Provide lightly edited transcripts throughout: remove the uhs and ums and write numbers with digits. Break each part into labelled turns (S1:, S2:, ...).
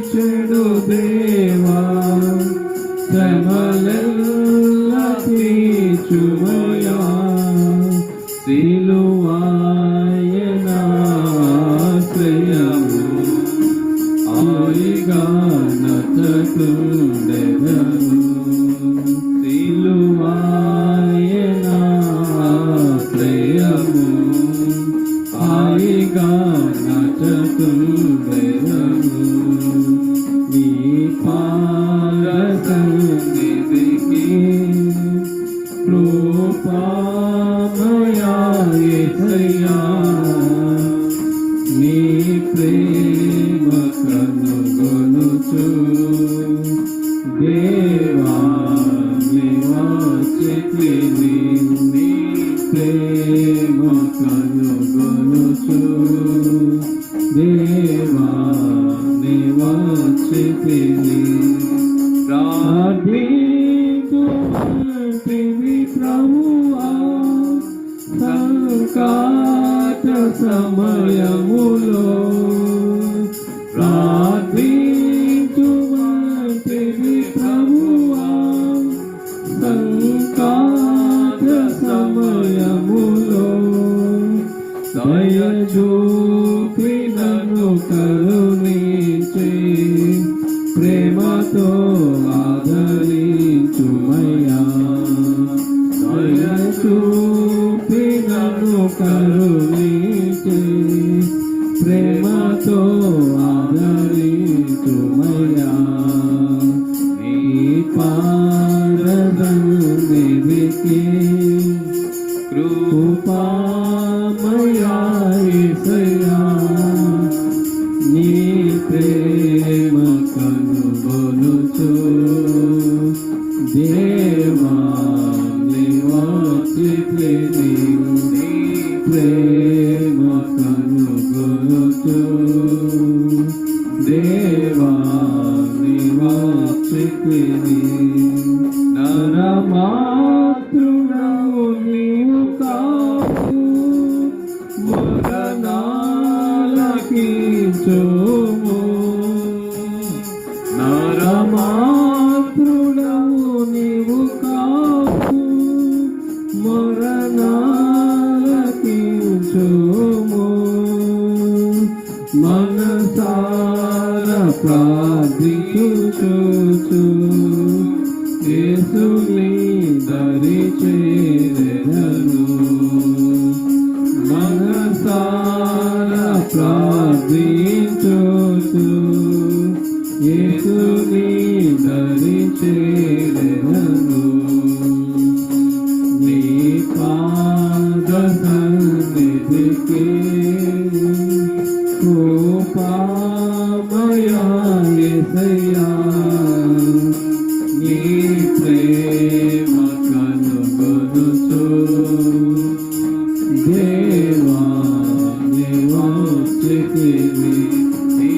S1: చెడు దేవా శ్రమలెల్ల తీర్చుమయా సిలువాయనాశ్రయము ఆయిగా నచకుండెదను సిలువాయనాశ్రయము ఆయిగా నచకుండెదను నీ పాదసన్నిధికి కృపామయా యేసయ్యా నీ ప్రేమ కనుగొనుచు దేవా నివాసితిని నీ ప్రేమ కనుగొనుచు దేవా నివాసితిని ప్రార్థించుమంటివి ప్రభువా సంకట సమయములో ప్రార్థించుమంటివి ప్రభువా సంకట సమయములో దయచూపి నన్ను కరుణించి ప్రేమతో ఆదరించుమయ్యా దయచూపి నన్ను కరుణించి ప్రేమతో ఆదరించుమయ్యా నీ పాదసన్నిధికి కృపామయా యేసయ్యా నీ ప్రేమ కనుగొనుచు దేవా నివాసితిని నీ ప్రేమ కనుగొనుచు దేవా నివాసితిని నరమాతృడవు నీవు కావు మరణాలకించుము నరమాతృడవు నీవు కావు మరణాలకించుము మనసార ప్రార్థించుచు యేసుని దరి చేరెదను మనసార ప్రార్థించుచు యేసుని దరి చేరెదను నీ పాదసన్నిధికి కృపామయా యేసయ్యా నీ ప్రేమ కనుగొనుచు దేవా నివాసితిని నీ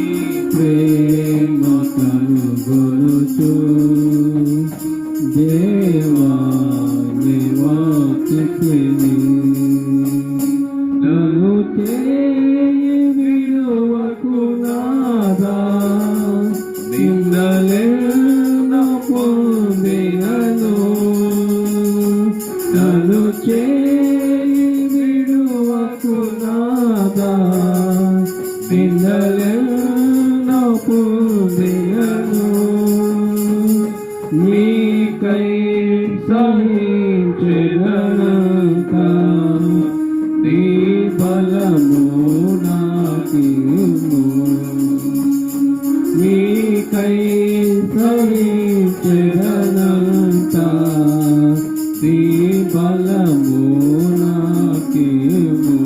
S1: ప్రేమ కనుగొనుచు దేవా నివాసితిని నన్ను చేయి విడువకు నాదా నిందలెన్నో పొందినను నన్ను చేయి విడువకు నాదా నిందలెన్నో పొందినను నీకై సహించెదనంత నీ బలము నాకిమ్ము నీకై సహించెదనంత నీ బలము నాకిమ్ము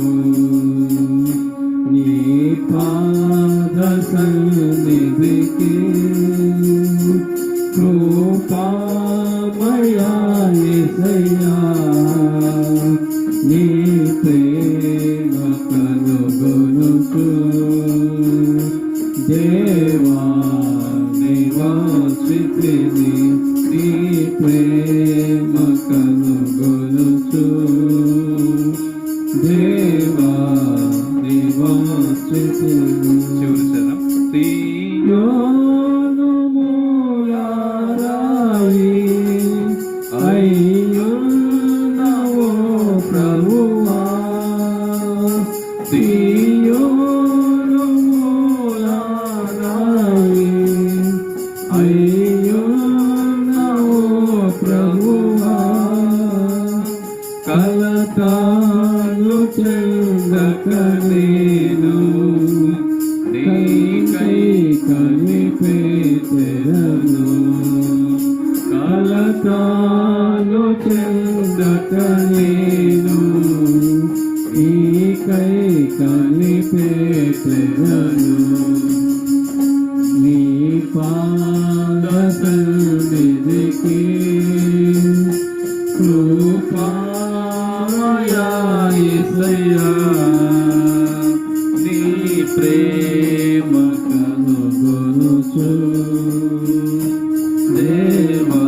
S1: నీ పాదసన్నిధికి కృపామయా యేసయ్యా నీ ప్రేమ కనుగొనుచు దేవా నివాసితిని నీ ప్రేమ కనుగొనుచు దేవా నివాసితిని. చివరి చరణం సియోను మూలారాయి అయ్యున్నవో ప్రభువా సియోను మూలారాయి అయ్యున్నవో ప్రభువా కలతాను చెందక నేను నీకై కనిపెట్టెదను కలతాను చెందక నేను నీకై కనిపెట్టెదను నీ పాద సన్నిధికి కృపామయా యేసయ్యా నీ ప్రేమ కనుగొనుచు దేవా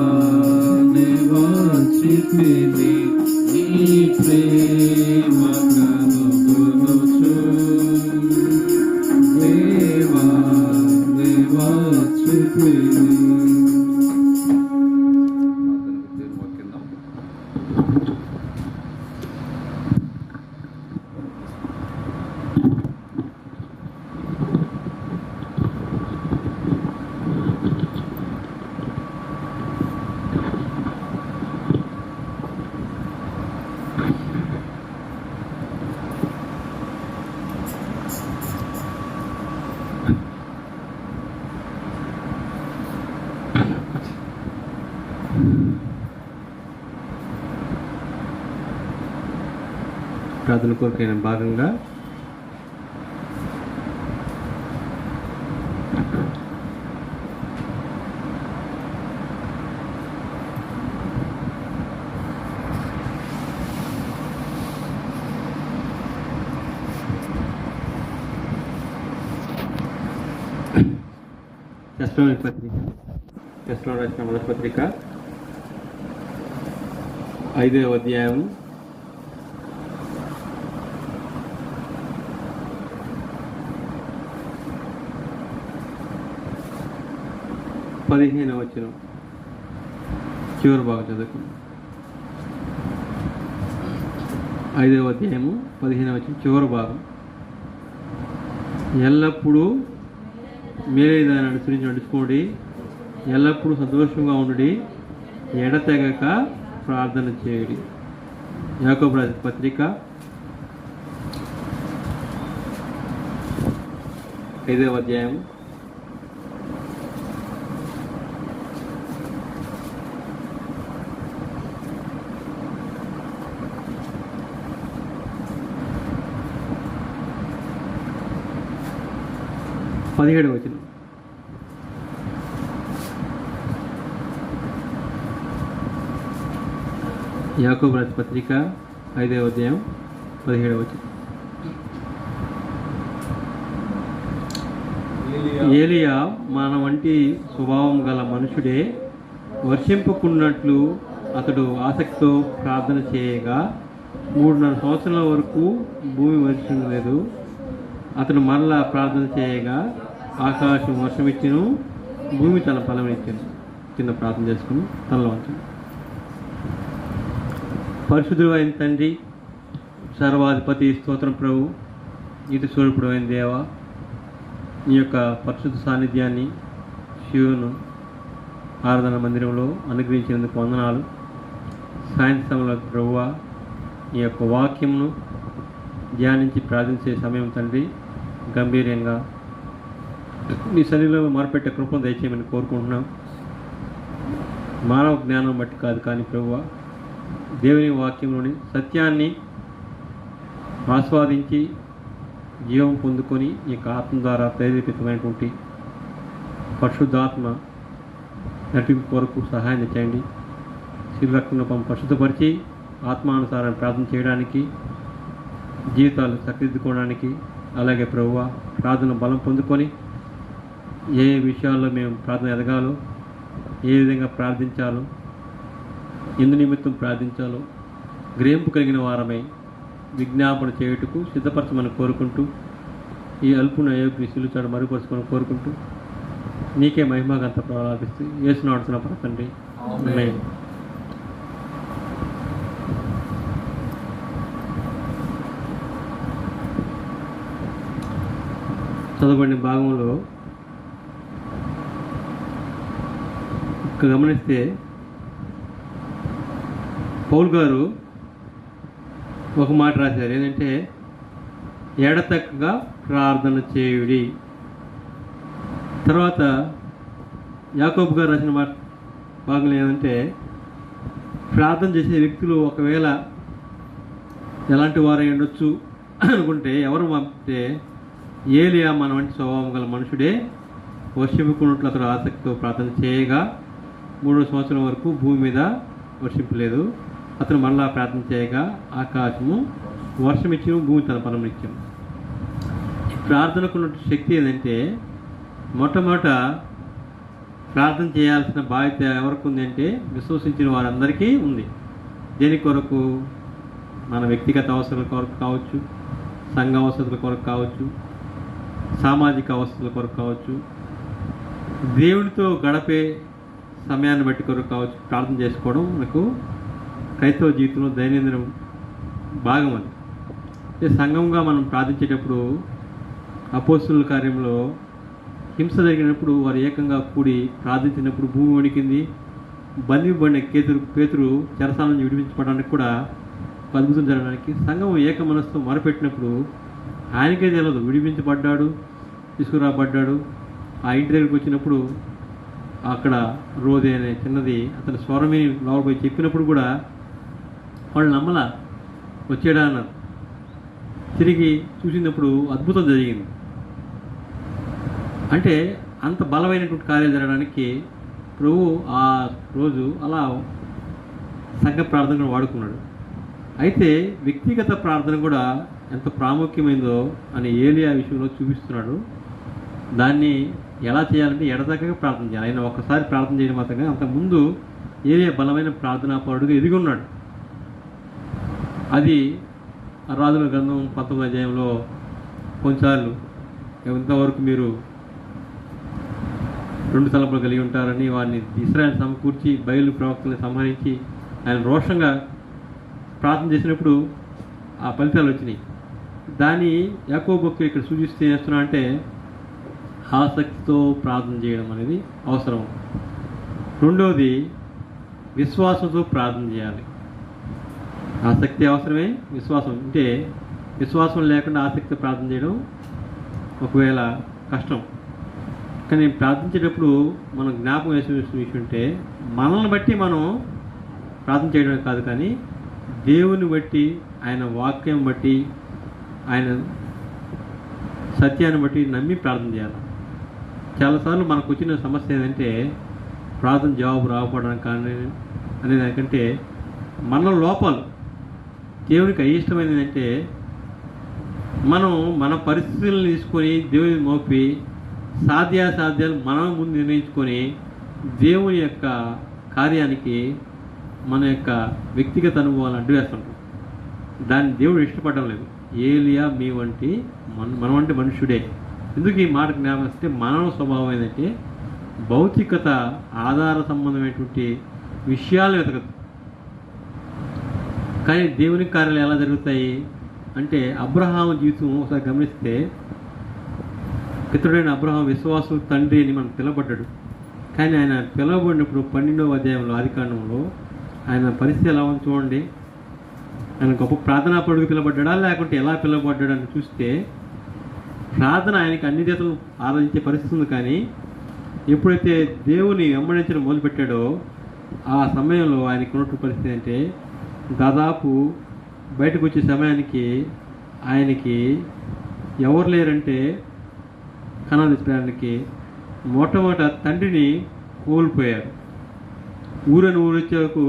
S1: నివాసితిని నీ ప్రేమ కనుగొనుచు దేవా నివాసితిని.
S2: ప్రార్థన కొరకైన భాగంగా టెస్ట్లో రాసిన మొదటి పత్రిక 5వ అధ్యాయం 15వ వచనం చివరి భాగం చదువుకు. 5వ అధ్యాయము 15వ వచనం చివరి భాగం. ఎల్లప్పుడూ మేలేదాన్ని అనుసరించి నడుచుకోండి, ఎల్లప్పుడూ సంతోషంగా ఉండి, ఎడతెగక ప్రార్థన చేయడి. యాకోబు రాసిన పత్రిక 5వ అధ్యాయం 17వ వచనం. యాకోబు రాసిన పత్రిక 5వ అధ్యాయం 17వ వచనం. ఏలియా మన వంటి స్వభావం గల మనుషుడే, వర్షింపకున్నట్లు అతడు ఆసక్తితో ప్రార్థన చేయగా 3.5 సంవత్సరాల వరకు భూమి వర్షించలేదు. అతను మరలా ప్రార్థన చేయగా ఆకాశం వర్షమిచ్చును, భూమి తన ఫలం ఇచ్చాను. చిన్న ప్రార్థన చేసుకుని తనలో ఉంచాను. పరిశుద్ధుడు అయిన తండ్రి, సర్వాధిపతి, స్తోత్రం ప్రభు, నీతి స్వరూపుడు అయిన దేవ, నీ యొక్క పరిశుద్ధ సాన్నిధ్యాన్ని శివును ఆరాధన మందిరంలో అనుగ్రహించినందుకు వందనాలు. సాయంత్రంలో ప్రభువా, నీ యొక్క వాక్యంను ధ్యానించి ప్రార్థించే సమయం తండ్రి, గంభీర్యంగా నీ సన్నిధిలో మొరపెట్టే కృపను దయచేయమని కోరుకుంటున్నాం. మానవ జ్ఞానం బట్టి కాదు కానీ ప్రభువా, దేవుని వాక్యంలోని సత్యాన్ని ఆస్వాదించి జీవం పొందుకొని ఈ యొక్క ఆత్మ ద్వారా ప్రేరేపితమైనటువంటి పరిశుద్ధాత్మ నటింపు కొరకు సహాయం చేయండి. శివరక్తం పరిశుద్ధపరిచి ఆత్మానుసారం ప్రార్థన చేయడానికి, జీవితాలు చక్కదిద్దుకోవడానికి, అలాగే ప్రభువా ప్రార్థన బలం పొందుకొని ఏ విషయాల్లో మేము ప్రార్థన ఎదగాలో, ఏ విధంగా ప్రార్థించాలో, ఎందు నిమిత్తం ప్రార్థించాలో గ్రహింపు కలిగిన వారమై విజ్ఞాపన చేయుటకు సిద్ధపరచమని కోరుకుంటూ, ఈ అల్పున అయోగ్య సిలుచాడు మరుగుపరచుకొని కోరుకుంటూ, నీకే మహిమ గంత ప్రలాపిస్తూ యేసును ఆడుతున్న తండ్రి. ఆమేన్. చదవబడిన భాగంలో గమనిస్తే పౌలు గారు ఒక మాట రాశారు, ఏంటంటే ఎడతెక్కగా ప్రార్థన చేయుడి. తర్వాత యాకోబు గారు రాసిన మాట భాగంలో ఏంటంటే ప్రార్థన చేసే వ్యక్తులు ఒకవేళ ఎలాంటి వారై ఉండొచ్చు అనుకుంటే ఎవరు పంపితే ఏలియా మన వంటి స్వభావం గల మనుషుడే వర్షింపుకున్నట్లు అతడు ఆసక్తితో ప్రార్థన చేయగా 3 సంవత్సరాల వరకు భూమి మీద వర్షింపలేదు. అతను మళ్ళా ప్రార్థన చేయగా ఆకాశము వర్షం ఇచ్చిన, భూమి తన ఫలం ఇచ్చాను. ప్రార్థనకున్న శక్తి ఏంటంటే మొట్టమొదట ప్రార్థన చేయాల్సిన బాధ్యత ఎవరికి ఉంది అంటే విశ్వసించిన వారందరికీ ఉంది. దేని కొరకు? మన వ్యక్తిగత అవసరాల కొరకు కావచ్చు, సంఘ అవసరాల కొరకు కావచ్చు, సామాజిక అవసరాల కొరకు కావచ్చు, దేవునితో గడిపే సమయాన్ని బట్టి కొరకు కావచ్చు. ప్రార్థన చేసుకోవడం మనకు క్రైస్తవ జీవితంలో దైనందిన భాగం. అది సంఘంగా మనం ప్రార్థించేటప్పుడు అపోస్తుల కార్యంలో హింస జరిగినప్పుడు వారు ఏకంగా కూడి ప్రార్థించినప్పుడు భూమి వణికింది. బంధింపబడిన పేతురు చెరసాల నుంచి విడిపించబడడానికి కూడా అద్భుతం జరగడానికి సంఘం ఏక మనసుతో మొరపెట్టినప్పుడు ఆయనకే తెలియదు విడిపించబడ్డాడు, తీసుకురాబడ్డాడు. ఆ ఇంటి దగ్గరికి వచ్చినప్పుడు అక్కడ రోదే అనే చిన్నది అతని స్వరమే లోపలిపోయి చెప్పినప్పుడు కూడా వాళ్ళు నమ్మలా, వచ్చాడా అన్నారు. తిరిగి చూసినప్పుడు అద్భుతం జరిగింది. అంటే అంత బలమైనటువంటి కార్యాలు జరగడానికి ప్రభు ఆ రోజు అలా సంఘ ప్రార్థనను వాడుకున్నాడు. అయితే వ్యక్తిగత ప్రార్థన కూడా ఎంత ప్రాముఖ్యమైందో అని ఏలియా విషయంలో చూపిస్తున్నాడు. దాన్ని ఎలా చేయాలంటే ఎడతెక్కగా ప్రార్థన చేయాలి. ఆయన ఒక్కసారి ప్రార్థన చేయడం మాత్రమే, అంతకుముందు ఏలియా బలమైన ప్రార్థనా పరుడుగా ఎదిగి ఉన్నాడు. అది రాజుల గ్రంథం 19వ అధ్యాయంలో కొన్నిసార్లు ఎంతవరకు మీరు 2 తలపులు కలిగి ఉంటారని వారిని ఇశ్రాయేలు సమకూర్చి బయలు ప్రవక్తలను సంహరించి ఆయన రోషంగా ప్రార్థన చేసినప్పుడు ఆ ఫలితాలు వచ్చినాయి. దాన్ని యాకోబు భక్తుడు ఇక్కడ సూచిస్తూ చేస్తున్నా అంటే ఆసక్తితో ప్రార్థన చేయడం అనేది అవసరం. రెండవది విశ్వాసంతో ప్రార్థన చేయాలి. ఆసక్తి అవసరమే, విశ్వాసం అంటే విశ్వాసం లేకుండా ఆసక్తితో ప్రార్థన చేయడం ఒకవేళ కష్టం. కానీ ప్రార్థించేటప్పుడు మనం జ్ఞాపకం వేసే విషయం అంటే మనల్ని బట్టి మనం ప్రార్థన చేయడమే కాదు, కానీ దేవుని బట్టి, ఆయన వాక్యం బట్టి, ఆయన సత్యాన్ని బట్టి నమ్మి ప్రార్థన చేయాలి. చాలాసార్లు మనకు వచ్చిన సమస్య ఏంటంటే ప్రార్థన జవాబు రాకపోవడం కానీ అనేదానికంటే మన లోపాలు. దేవునికి అయిష్టమైనది ఏంటంటే మనం మన పరిస్థితులను తీసుకొని దేవుని మోపి సాధ్యాసాధ్యాలు మనం ముందు నిర్ణయించుకొని దేవుని యొక్క కార్యానికి మన యొక్క వ్యక్తిగత అనుభవాలు అడ్డువేస్తుంటాం. దాన్ని దేవుడు ఇష్టపడడం లేదు. ఏలియా మన వంటి మనుషుడే. ఎందుకు ఈ మాట జ్ఞాపకిస్తే మానవ స్వభావం ఏంటంటే భౌతికత ఆధార సంబంధమైనటువంటి విషయాలు వెతకదు. కానీ దేవుని కార్యాలు ఎలా జరుగుతాయి అంటే అబ్రహాము జీవితం ఒకసారి గమనిస్తే పితరుడైన అబ్రహాం విశ్వాసం తండ్రి అని మనం పిలవబడ్డాడు. కానీ ఆయన పిలవబడినప్పుడు 12వ అధ్యాయంలో ఆదికాండంలో ఆయన పరిస్థితి ఎలా ఉంది చూడండి. ఆయన గొప్ప ప్రార్థనాపరుడిగా పిలవబడ్డా లేకుంటే ఎలా పిలవబడ్డాడు అని చూస్తే ప్రార్థన ఆయనకి అన్ని దేవతలు ఆరాధించే పరిస్థితి ఉంది. కానీ ఎప్పుడైతే దేవుని వెంబడించడం మొదలుపెట్టాడో ఆ సమయంలో ఆయనకు ఉన్నటువంటి పరిస్థితి అంటే దాదాపు బయటకు వచ్చే సమయానికి ఆయనకి ఎవరు లేరంటే కనాను ప్రయాణానికి మొట్టమొదట తండ్రిని కోల్పోయారు. ఊరని వచ్చేకు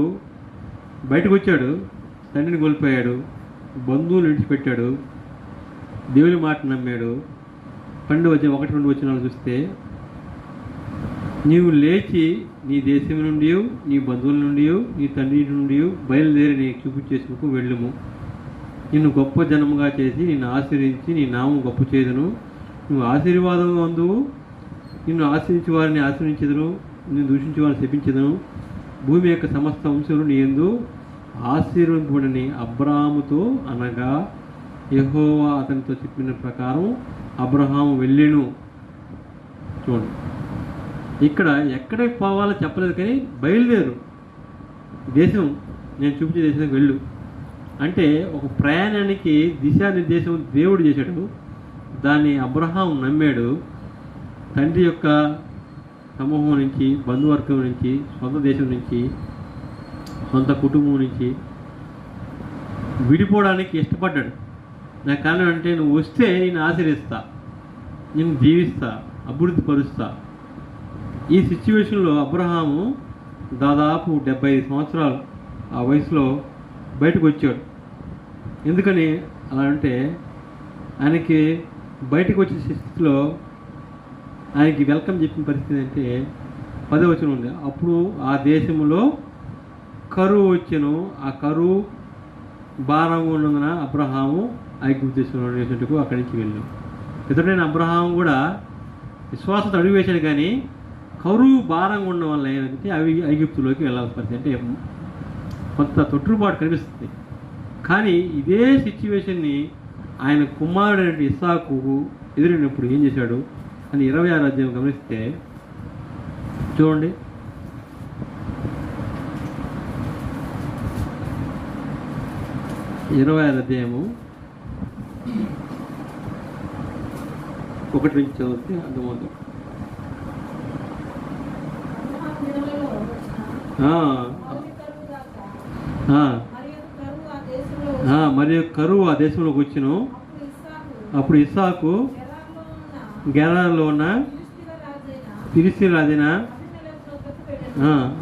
S2: బయటకు వచ్చాడు, తండ్రిని కోల్పోయాడు, బంధువులు విడిచిపెట్టాడు, దేవుని మాట నమ్మాడు. 1-2 వచనాలు చూస్తే నీవు లేచి నీ దేశం నుండి, నీ బంధువుల నుండి, నీ తండ్రి నుండి బయలుదేరి నీ చూపించేందుకు వెళ్ళుము. నిన్ను గొప్ప జనముగా చేసి నిన్ను ఆశీర్వదించి నీ నామం గొప్ప చేదును. నువ్వు ఆశీర్వాదం అందువు, నిన్ను ఆశ్రయించే వారిని ఆశ్రయించెదను, నిన్ను దూషించే వారిని శపించెదను. భూమి యొక్క సమస్త వంశములు నీ యందు ఆశీర్వదింపబడని అబ్రాహాముతో అనగా యెహోవా అతనితో చెప్పిన ప్రకారం అబ్రహాము వెళ్ళెను. చూడండి, ఇక్కడ ఎక్కడికి పోవాలో చెప్పలేదు, కానీ బయలుదేరు, దేశం నేను చూపించే దేశానికి వెళ్ళు అంటే ఒక ప్రయాణానికి దిశానిర్దేశం దేవుడు చేశాడు. దాన్ని అబ్రహాం నమ్మాడు. తండ్రి యొక్క సమూహం నుంచి, బంధువర్గం నుంచి, సొంత దేశం నుంచి, సొంత కుటుంబం నుంచి విడిపోవడానికి ఇష్టపడ్డాడు. నాకు కారణం అంటే నువ్వు వస్తే నేను ఆశీర్వదిస్తా, నేను దీవిస్తా, అభివృద్ధి పరుస్తా. ఈ సిచ్యువేషన్లో అబ్రహాము దాదాపు 75 సంవత్సరాలు ఆ వయసులో బయటకు వచ్చాడు. ఎందుకని అలా అంటే ఆయనకి బయటకు వచ్చే స్థితిలో ఆయనకి వెల్కమ్ చెప్పిన పరిస్థితి అంటే 10వ వచనం ఉంది. అప్పుడు ఆ దేశంలో కరువు వచ్చెను, ఆ కరువు భారంగా ఉన్నందున అబ్రహాము ఐగుప్తు దేశంలో నివసించుటకు అక్కడి నుంచి వెళ్ళాను. ఇతరుడైన అబ్రహాము కూడా విశ్వాసంతో అడుగు వేశాడు, కానీ కరువు భారంగా ఉండడం వల్ల ఏమంటే అవి ఐగుప్తులోకి వెళ్ళాల్సి పరిస్థితి అంటే కొంత తొట్టుబాటు కనిపిస్తుంది. కానీ ఇదే సిచ్యువేషన్ని ఆయన కుమారుడైన ఇస్సాకు ఎదురైనప్పుడు ఏం చేశాడు అని 26వ అధ్యాయం గమనిస్తే చూడండి. 26వ అధ్యాయము 1 నుంచి చదివితే అర్థమవుతుంది. మరియు కరువు ఆ దేశంలోకి వచ్చును. అప్పుడు ఇస్సాకు గెరారులో ఉన్న ఫిలిష్తీయుల రాజైన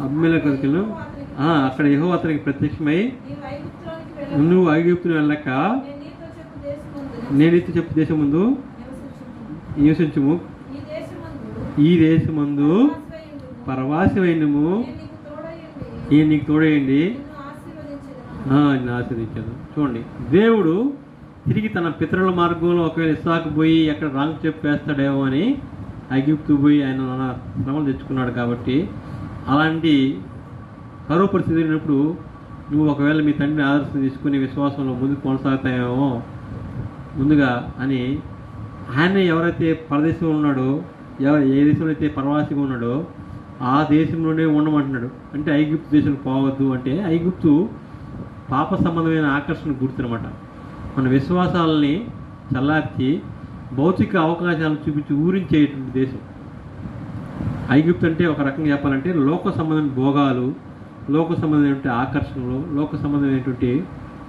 S2: అబీమెలెకును అక్కడ యెహోవా అతనికి ప్రత్యక్షమై, నువ్వు ఐగుప్తును వెళ్ళక నేను నీతో చెప్పు దేశం ముందు నివసించుము, ఈ దేశమందు పరవాసివైనము, నేను నీకు తోడేయండి, నేను ఆశీర్వదించాను. చూడండి, దేవుడు తిరిగి తన పితరుల మార్గంలో ఒకవేళ ఇస్సాకు పోయి ఎక్కడ రాంగ్ చెప్పు వేస్తాడేమో అని ఐగుప్తు పోయి ఆయన శ్రమలు తెచ్చుకున్నాడు. కాబట్టి అలాంటి కరువు పరిస్థితి అయినప్పుడు నువ్వు ఒకవేళ మీ తండ్రిని ఆదర్శం తీసుకుని విశ్వాసంలో ముందుకు కొనసాగుతాయేమో ముందుగా అని ఆయన ఎవరైతే పరదేశంలో ఉన్నాడో, ఏ దేశంలో అయితే పరవాసిగా ఉన్నాడో ఆ దేశంలోనే ఉండమంటున్నాడు. అంటే ఐగుప్తు దేశానికి పోవద్దు అంటే ఐగుప్తు పాప సంబంధమైన ఆకర్షణ గుర్తునమాట. మన విశ్వాసాలని చల్లార్చి భౌతిక అవకాశాలను చూపించి ఊరించేటువంటి దేశం ఐగుప్తు. అంటే ఒక రకంగా చెప్పాలంటే లోక సంబంధమైన భోగాలు, లోక సంబంధమైనటువంటి ఆకర్షణలు, లోక సంబంధమైనటువంటి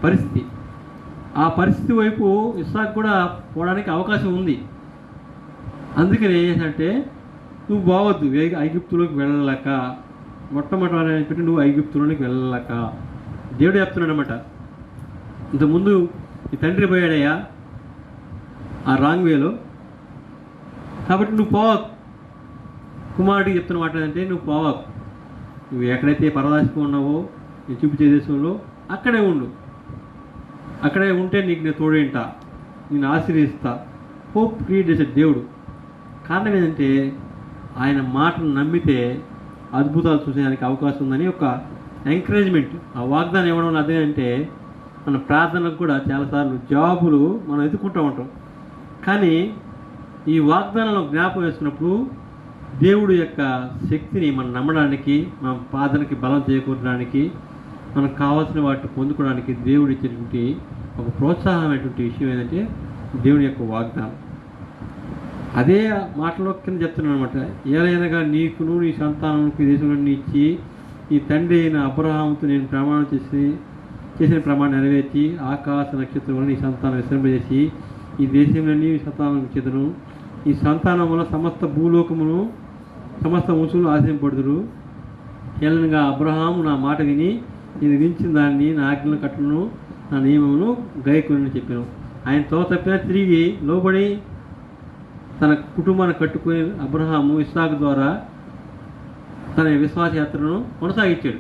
S2: పరిస్థితి. ఆ పరిస్థితి వైపు ఇస్సాకు కూడా పోవడానికి అవకాశం ఉంది. అందుకని ఏం చేశాడంటే నువ్వు పోవద్దు, ఐగుప్తులోకి వెళ్ళలేక, మొట్టమొదటి నువ్వు ఐగుప్తులోనికి వెళ్ళలేక దేవుడు చెప్తున్నాడు అనమాట. ఇంతకుముందు ఈ తండ్రి పోయాడయ్యా ఆ రాంగ్ వేలో, కాబట్టి నువ్వు పోవకు. కుమారుడికి చెప్తున్న మాట ఏంటంటే నువ్వు పోవకు, నువ్వు ఎక్కడైతే పరదాసిగా ఉన్నావో నేను చూపించే దేశంలో అక్కడే ఉండు, అక్కడే ఉంటే నీకు నేను తోడేంటా, నేను ఆశీర్వదిస్తా. హోప్ క్రియేట్ చేసే దేవుడు. కారణం ఏంటంటే ఆయన మాటను నమ్మితే అద్భుతాలు చూసేదానికి అవకాశం ఉందని ఒక ఎంకరేజ్మెంట్. ఆ వాగ్దానం ఇవ్వడం అదే అంటే మన ప్రార్థనకు కూడా చాలాసార్లు జవాబులు మనం ఎదుర్కొంటూ ఉంటాం. కానీ ఈ వాగ్దానంలో జ్ఞాపకం వేసుకున్నప్పుడు దేవుడు యొక్క శక్తిని మనం నమ్మడానికి, మన ప్రార్థనకి బలం చేకూరడానికి, మనకు కావాల్సిన వాటిని పొందుకోవడానికి దేవుడు ఇచ్చేటువంటి ఒక ప్రోత్సాహమైనటువంటి విషయం ఏంటంటే దేవుని యొక్క వాగ్దానం. అదే మాటలో కింద చెప్తున్నాను అనమాట. ఏలైనగా నీకును నీ సంతానానికి దేశంలో ఇచ్చి ఈ తండ్రి అయిన అబ్రహాముతో నేను ప్రమాణం చేసిన ప్రమాణం నెరవేర్చి ఆకాశ నక్షత్రంలో నీ సంతానం విశ్రమింపజేసి ఈ దేశంలో నీ సంతానం ఇచ్చేదను. ఈ సంతానం వల్ల సమస్త భూలోకమును సమస్త వంశులు ఆశ్రయింపడుదురు. ఏలైనగా అబ్రహాము నా మాట విని నేను విధించిన దాన్ని, నా ఆజ్ఞలను కట్టలను, నా నియమమును గైకొని చెప్పాను. ఆయన తో తప్పినా తిరిగి లోబడి తన కుటుంబాన్ని కట్టుకుని అబ్రహాము ఇస్సాకు ద్వారా తన విశ్వాస యాత్రను కొనసాగించాడు.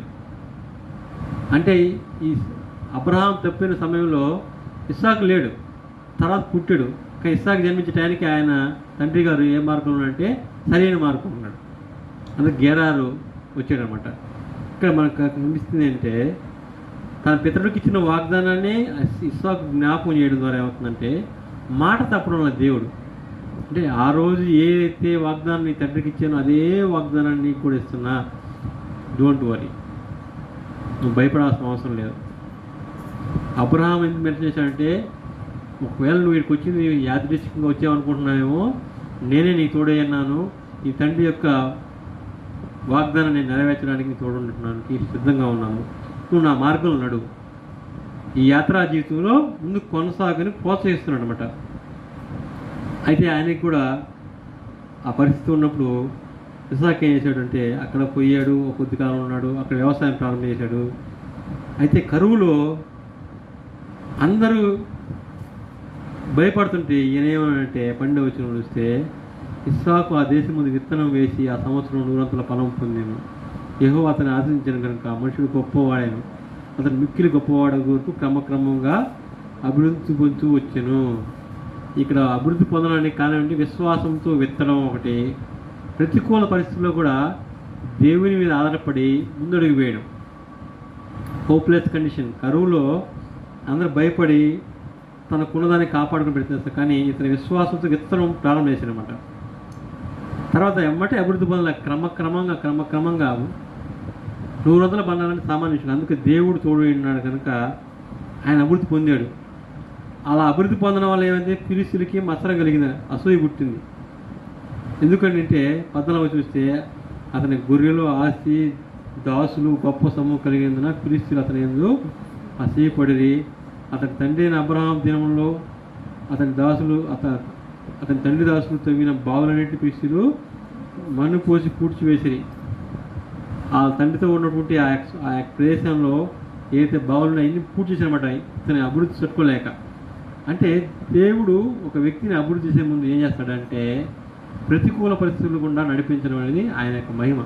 S2: అంటే ఈ అబ్రహాం తప్పిన సమయంలో ఇస్సాకు లేడు, తర్వాత పుట్టాడు. కానీ ఇస్సాకు జన్మించే టైంకి ఆయన తండ్రి గారు ఏ మార్గంలో అంటే సరైన మార్గం ఉన్నాడు. అందుకే గేరారు వచ్చాడనమాట. ఇక్కడ మనకు కనిపిస్తుంది అంటే తన పితరుడికి ఇచ్చిన వాగ్దానాన్ని ఇస్సాకు జ్ఞాపకం చేయడం ద్వారా ఏమవుతుందంటే మాట తప్పడం వల్ల దేవుడు అంటే ఆ రోజు ఏదైతే వాగ్దానం నీ తండ్రికి ఇచ్చానో అదే వాగ్దానాన్ని నీకు కూడా ఇస్తున్నా, డోంట్ వరీ, నువ్వు భయపడాల్సిన అవసరం లేదు. అబ్రహాం ఎందుకు మెన్షన్ చేశాడంటే ఒకవేళ నువ్వు ఇక్కడికి వచ్చింది యాదృచ్ఛికంగా వచ్చావనుకుంటున్నావేమో, నేనే నీకు తోడయ్యన్నాను, నీ తండ్రి యొక్క వాగ్దానం నేను నెరవేర్చడానికి తోడుంటున్నానికి సిద్ధంగా ఉన్నాను, నువ్వు నా మార్గంలో నడువు. ఈ యాత్రా జీవితంలో ముందుకు కొనసాగని ప్రోత్సహిస్తున్నాడు అనమాట. అయితే ఆయనకి కూడా ఆ పరిస్థితి ఉన్నప్పుడు ఇస్సాకు ఏం చేశాడంటే అక్కడ పోయాడు, ఒక కొద్ది కాలం ఉన్నాడు, అక్కడ వ్యవసాయం ప్రారంభించాడు. అయితే కరువులో అందరూ భయపడుతుంటే ఈయన ఏమనంటే పండుగ వచ్చిన వస్తే ఇస్సాకు ఆ దేశం ముందు విత్తనం వేసి ఆ సంవత్సరం 100 ఫలం పొందాను. యెహోవా అతను ఆశించాను కనుక మనుషుడు గొప్పవాడాను, అతను మిక్కిలి గొప్పవాడ వరకు క్రమక్రమంగా అభివృద్ధి పొందుతూ వచ్చాను. ఇక్కడ అభివృద్ధి పొందడానికి కానివ్వండి, విశ్వాసంతో విత్తడం ఒకటి, ప్రతికూల పరిస్థితుల్లో కూడా దేవుని మీద ఆధారపడి ముందడుగు వేయడం. హోప్లెస్ కండిషన్, కరువులో అందరూ భయపడి తనకున్నదాన్ని కాపాడుకుని ప్రయత్నిస్తారు, కానీ ఇతని విశ్వాసంతో విత్తనం ప్రారంభం చేశారనమాట. తర్వాత ఎమ్మటే అభివృద్ధి పొందాల క్రమక్రమంగా 100 బండాలని సామాన్య విషయం. అందుకే దేవుడు తోడు ఉన్నాడు కనుక ఆయన అభివృద్ధి పొందాడు. అలా అభివృద్ధి పొందడం వల్ల ఏమైంది, ఫిలిష్తీయులకి మత్సరం కలిగిన అసూయ పుట్టింది. ఎందుకంటే 14 చూస్తే అతని గొర్రెలు, ఆస్తి, దాసులు గొప్ప సమూహం కలిగినందున ఫిలిష్తీయులు అతని యందు అసూయపడిరి. అతని తండ్రి అయిన అబ్రహాం దినంలో అతని తండ్రి దాసులు తవ్విన బావులన్నింటి ఫిలిష్తీయులు మన్ను పోసి పూడ్చివేసిరి. ఆ తండ్రితో ఉన్నటువంటి ఆ ప్రదేశంలో ఏదైతే బావులు అన్ని పూర్తి చేశారన్నమాట, ఇతని అభివృద్ధి చుట్టుకోలేక. అంటే దేవుడు ఒక వ్యక్తిని అభివృద్ధి చేసే ముందు ఏం చేస్తాడంటే ప్రతికూల పరిస్థితులు గుండా నడిపించడం అనేది ఆయన యొక్క మహిమ.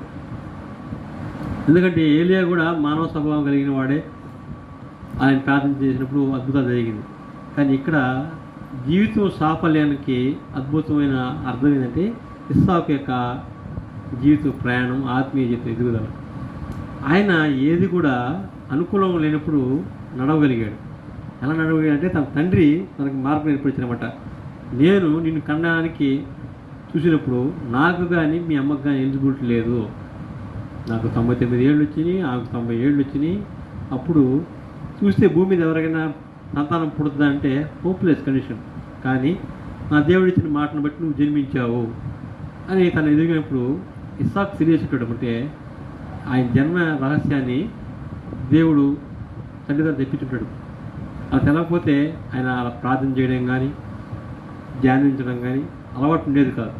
S2: ఎందుకంటే ఏలియా కూడా మానవ స్వభావం కలిగిన వాడే, ఆయన ప్రార్థన చేసినప్పుడు అద్భుతాలు జరిగింది. కానీ ఇక్కడ జీవితం సాఫల్యానికి అద్భుతమైన అర్థం ఏంటంటే ఇస్సాకు యొక్క జీవిత ప్రయాణం, ఆత్మీయ జీవితం ఎదుగుదల. ఆయన ఏది కూడా అనుకూలం లేనప్పుడు నడవగలిగాడు. ఎలా నడవగలిగాడంటే తన తండ్రి తనకు మార్గం ఏర్పరిచారన్నమాట. నేను నిన్ను కనడానికి చూసినప్పుడు నాకు కానీ మీ అమ్మకు కానీ ఎలిజిబిలిటీ లేదు, నాకు 99 ఏళ్ళు వచ్చినాయి, ఆమెకు 90 ఏళ్ళు వచ్చినాయి. అప్పుడు చూస్తే భూమి మీద ఎవరికైనా సంతానం పుడుతుందా అంటే హోప్లెస్ కండిషన్. కానీ నా దేవుడు ఇచ్చిన మాటను బట్టి నువ్వు జన్మించావు అని తను ఎదిగినప్పుడు ఇస్సాకు తెలియచేటప్పుడు అంటే ఆయన జన్మ రహస్యాన్ని దేవుడు తల్లిదండ్రులు తెప్పించుంటాడు. అలా తెలవకపోతే ఆయన అలా ప్రార్థన చేయడం కానీ ధ్యానించడం కానీ అలవాటు ఉండేది కాదు.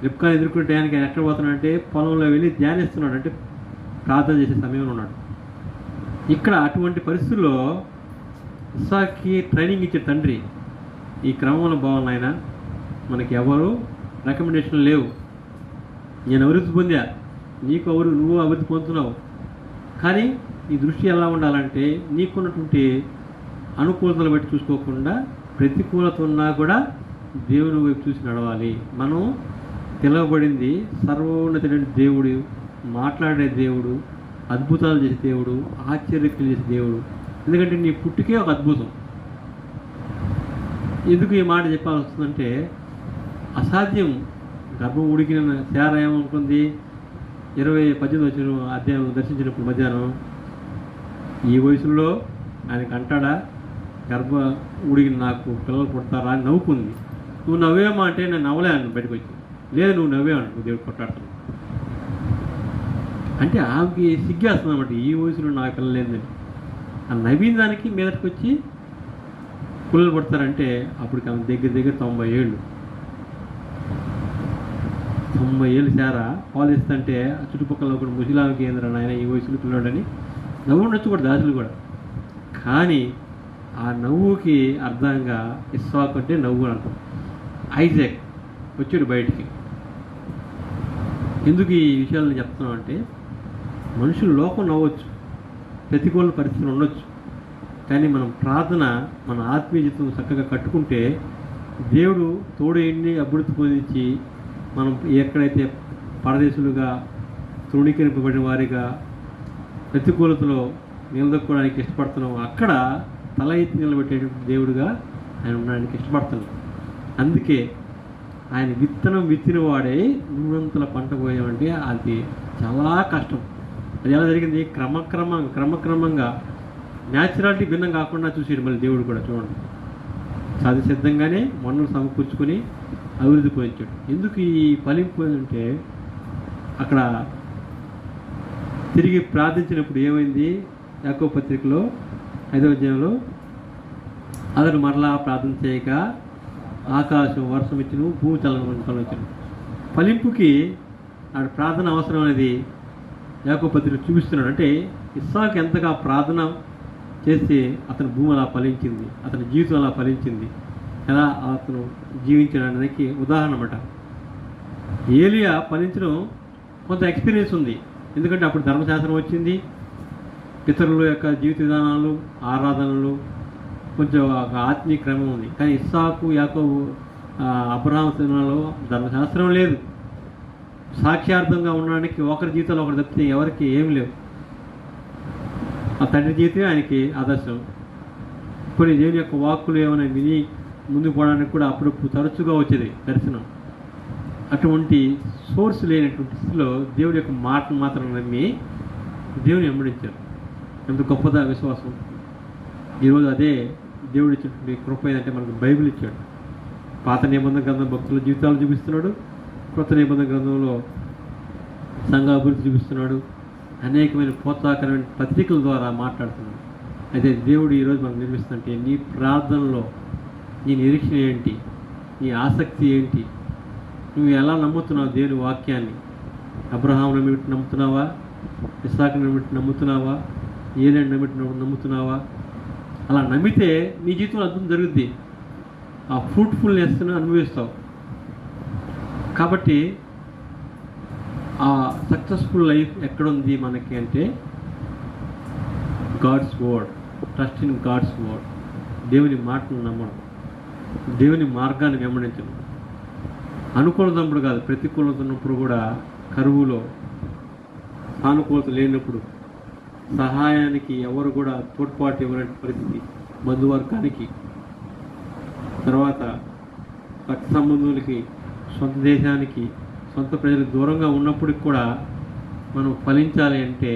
S2: రిబ్కాను ఎదుర్కొనే టయానికి ఆయన ఎక్కడ పోతున్నాడంటే పొలంలో వెళ్ళి ధ్యానిస్తున్నాడు, అంటే ప్రార్థన చేసే సమయంలో ఉన్నాడు. ఇక్కడ అటువంటి పరిస్థితుల్లో ఇస్సాకుకి ట్రైనింగ్ ఇచ్చే తండ్రి ఈ క్రమంలో బాగున్న ఆయన మనకి ఎవరు రికమెండేషన్ లేవు, నేను అభివృద్ధి పొందా, నువ్వు అభివృద్ధి పొందుతున్నావు. కానీ నీ దృష్టి ఎలా ఉండాలంటే నీకున్నటువంటి అనుకూలతలు బట్టి చూసుకోకుండా ప్రతికూలత ఉన్నా కూడా దేవుని వైపు చూసి నడవాలి. మనం పిలవబడింది సర్వోన్నతుడైన దేవుడు, మాట్లాడే దేవుడు, అద్భుతాలు చేసే దేవుడు, ఆశ్చర్యక్రియలు చేసే దేవుడు. ఎందుకంటే నీ పుట్టుకే ఒక అద్భుతం. ఎందుకు ఈ మాట చెప్పాల్సి వస్తుందంటే అసాధ్యం. గర్భం ఉడికిన శార ఏమనుకుంది, 18 అధ్యాయం దర్శించినప్పుడు మధ్యాహ్నం ఈ వయసులో ఆయనకు అంటాడా గర్భ ఉడికిన నాకు పిల్లలు పుడతారా అని నవ్వుకుంది. నువ్వు నవ్వేమా అంటే నేను నవ్వలేను, బయటకు వచ్చి లేదు నువ్వు నవ్వేవాను, దేవుడు కొట్టాడుతాను అంటే ఆమెకి సిగ్గేస్తుంది అన్నమాట. ఈ వయసులో నాకు పిల్లలు లేదని ఆ నవ్విన దానికి మీదకి వచ్చి పిల్లలు పుడతారంటే అప్పటికి ఆమె దగ్గర 90 ఏళ్ళు. 90 ఏళ్ళు శారా పాలిస్తుంటే చుట్టుపక్కల ఒకటి ముసలామికి ఏంద్ర ఆయన ఈ వయసులో పిల్లడని నవ్వు ఉండొచ్చు కూడా దాసులు కూడా. కానీ ఆ నవ్వుకి అర్థంగా ఇస్సాకు అంటే నవ్వు అంటాం. ఐజాక్ వచ్చాడు బయటికి. ఎందుకు ఈ విషయాలను చెప్తున్నాం అంటే మనుషులు లోకం నవ్వచ్చు, ప్రతికూల పరిస్థితులు ఉండొచ్చు, కానీ మనం ప్రార్థన మన ఆత్మీయ జీవితం చక్కగా కట్టుకుంటే దేవుడు తోడు ఎండి అభివృద్ధి పొందించి మనం ఎక్కడైతే పరదేశులుగా తృణీకరింపబడిన వారిగా ప్రతికూలతలో నిలదొక్కోవడానికి ఇష్టపడుతున్నాం, అక్కడ తల ఎత్తి నిలబెట్టేటువంటి దేవుడుగా ఆయన ఉండడానికి ఇష్టపడుతున్నాం. అందుకే ఆయన విత్తనం విత్తిన వాడే నూరంతల పంట పోయామంటే అది చాలా కష్టం. అది ఎలా జరిగింది? క్రమక్రమంగా న్యాచురాలిటీ భిన్నం కాకుండా చూసాడు మళ్ళీ దేవుడు కూడా. చూడండి, సిద్ధంగానే మన్నులు సమకూర్చుకొని అభివృద్ధి పోయించాడు. ఎందుకు ఈ ఫలింపు అంటే అక్కడ తిరిగి ప్రార్థించినప్పుడు ఏమైంది? యాకోబు పత్రికలో 5వ అధ్యాయంలో అతడు మరలా ప్రార్థన చేయక ఆకాశం వర్షం ఇచ్చును, భూమి చలనొచ్చును. ఫలింపుకి ఆడ ప్రార్థన అవసరం అనేది యాకోబు పత్రిక చూపిస్తున్నాడు. అంటే ఇస్సాకు ఎంతగా ప్రార్థన చేస్తే అతని భూమి అలా ఫలించింది, అతని జీవితం అలా ఫలించింది, ఎలా అతను జీవించడానికి ఉదాహరణ అన్నమాట. ఏలియా ఫలించడం కొంత ఎక్స్పీరియన్స్ ఉంది, ఎందుకంటే అప్పుడు ధర్మశాస్త్రం వచ్చింది, పితరుల యొక్క జీవిత విధానాలు, ఆరాధనలు, కొంచెం ఒక ఆత్మీయ క్రమం ఉంది. కానీ ఇస్సాకు, యాకోబు, అబ్రహాం సినిమాలో ధర్మశాస్త్రం లేదు. సాక్ష్యార్థంగా ఉండడానికి ఒకరి జీవితంలో ఒకరు తప్పితే ఎవరికి ఏం లేవు. ఆ తండ్రి జీవితమే ఆయనకి ఆదర్శం. కొన్ని దేవుని యొక్క వాక్కులు ఏమైనా విని ముందుకు పోవడానికి కూడా అప్పుడప్పుడు తరచుగా వచ్చేది దర్శనం. అటువంటి సోర్స్ లేనటువంటి స్థితిలో దేవుడి యొక్క మాటను మాత్రం నమ్మి దేవుని వెంబడించారు. ఎంత గొప్పదా విశ్వాసం! ఈరోజు అదే దేవుడు ఇచ్చినటువంటి కృప ఏంటంటే మనకు బైబిల్ ఇచ్చాడు. పాత నిబంధన గ్రంథం భక్తుల జీవితాలు చూపిస్తున్నాడు, కొత్త నిబంధన గ్రంథంలో సంఘ అభివృద్ధి చూపిస్తున్నాడు, అనేకమైన ప్రోత్సాహకరమైన పత్రికల ద్వారా మాట్లాడుతున్నాడు. అయితే దేవుడు ఈరోజు మనకు నిర్మిస్తుంటే నీ ప్రార్థనలో నీ నిరీక్షణ ఏంటి, నీ ఆసక్తి ఏంటి, నువ్వు ఎలా నమ్ముతున్నావు దేవుని వాక్యాన్ని? అబ్రహామును నమ్మిటి నమ్ముతున్నావా? ఇస్సాకును నమ్మిటి నమ్ముతున్నావా? ఏలియాను నమ్మిటి నమ్ముతున్నావా? అలా నమ్మితే నీ జీవితంలో అద్భుతం జరుగుద్ది, ఆ ఫ్రూట్ఫుల్నెస్ను అనుభవిస్తావు. కాబట్టి ఆ సక్సెస్ఫుల్ లైఫ్ ఎక్కడుంది మనకి అంటే God's word, trust in God's word. దేవుని మాటను నమ్మడం, దేవుని మార్గాన్ని వెంబడించడం. అనుకూలతప్పుడు కాదు, ప్రతికూలత ఉన్నప్పుడు కూడా, కరువులో సానుకూలత లేనప్పుడు, సహాయానికి ఎవరు కూడా తోడ్పాటు ఇవ్వలేని పరిస్థితి, బంధువర్గానికి, తర్వాత రక్త సంబంధులకి, సొంత దేశానికి, సొంత ప్రజలకు దూరంగా ఉన్నప్పటికి కూడా మనం ఫలించాలి అంటే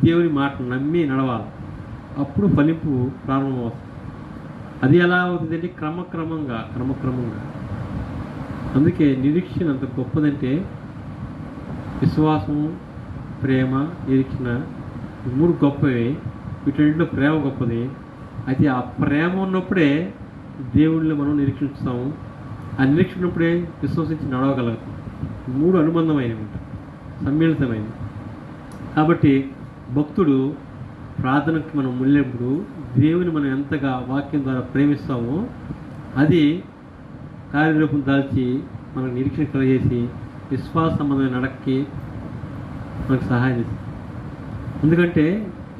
S2: దేవుని మాట నమ్మి నడవాలి. అప్పుడు ఫలింపు ప్రారంభమవుతుంది. అది ఎలా అవుతుందంటే క్రమక్రమంగా. అందుకే నిరీక్షణ అంత గొప్పదంటే విశ్వాసం, ప్రేమ, నిరీక్షణ, ఈ 3 గొప్పవి. వీటిలో ప్రేమ గొప్పది. అయితే ఆ ప్రేమ ఉన్నప్పుడే దేవుళ్ళని మనం నిరీక్షిస్తాము. ఆ నిరీక్షణ ఉన్నప్పుడే విశ్వసించి నడవగలుగుతాం. 3 అనుబంధమైనవి ఉంటాయి, సమ్మిళితమైనవి. కాబట్టి భక్తుడు ప్రార్థనకి మనం వెళ్ళినప్పుడు దేవుని మనం ఎంతగా వాక్యం ద్వారా ప్రేమిస్తామో అది కార్యరూపం దాల్చి మనకు నిరీక్షణ కలిగేసి విశ్వాస సంబంధమైన నడక్కి మనకు సహాయం చేస్తుంది. ఎందుకంటే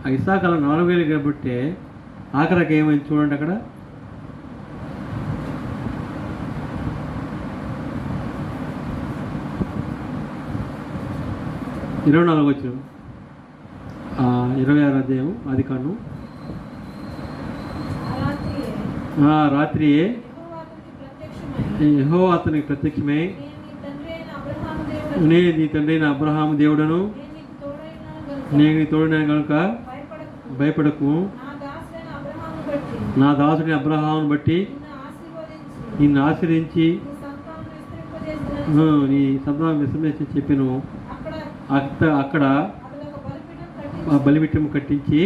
S2: ఆ ఇస్సాకు 4,000 కాబట్టి ఆఖరికి ఏమైంది చూడండి. అక్కడ ఇరవై 24 వచ్చిన 26వ అధ్యాయం ఆదికాండం. రాత్రియే యెహోవా అతనికి ప్రత్యక్షమై, నేను నీ తండ్రి అయిన అబ్రహాము దేవుడను, నేను నీ తోడైన కనుక భయపడకు, నా దాసుడిని అబ్రహామును బట్టి నిన్ను ఆశీర్వదించి నీ సంతానం విశ్రమించి చెప్పాను. అక్కడ బలిపీఠం కట్టించి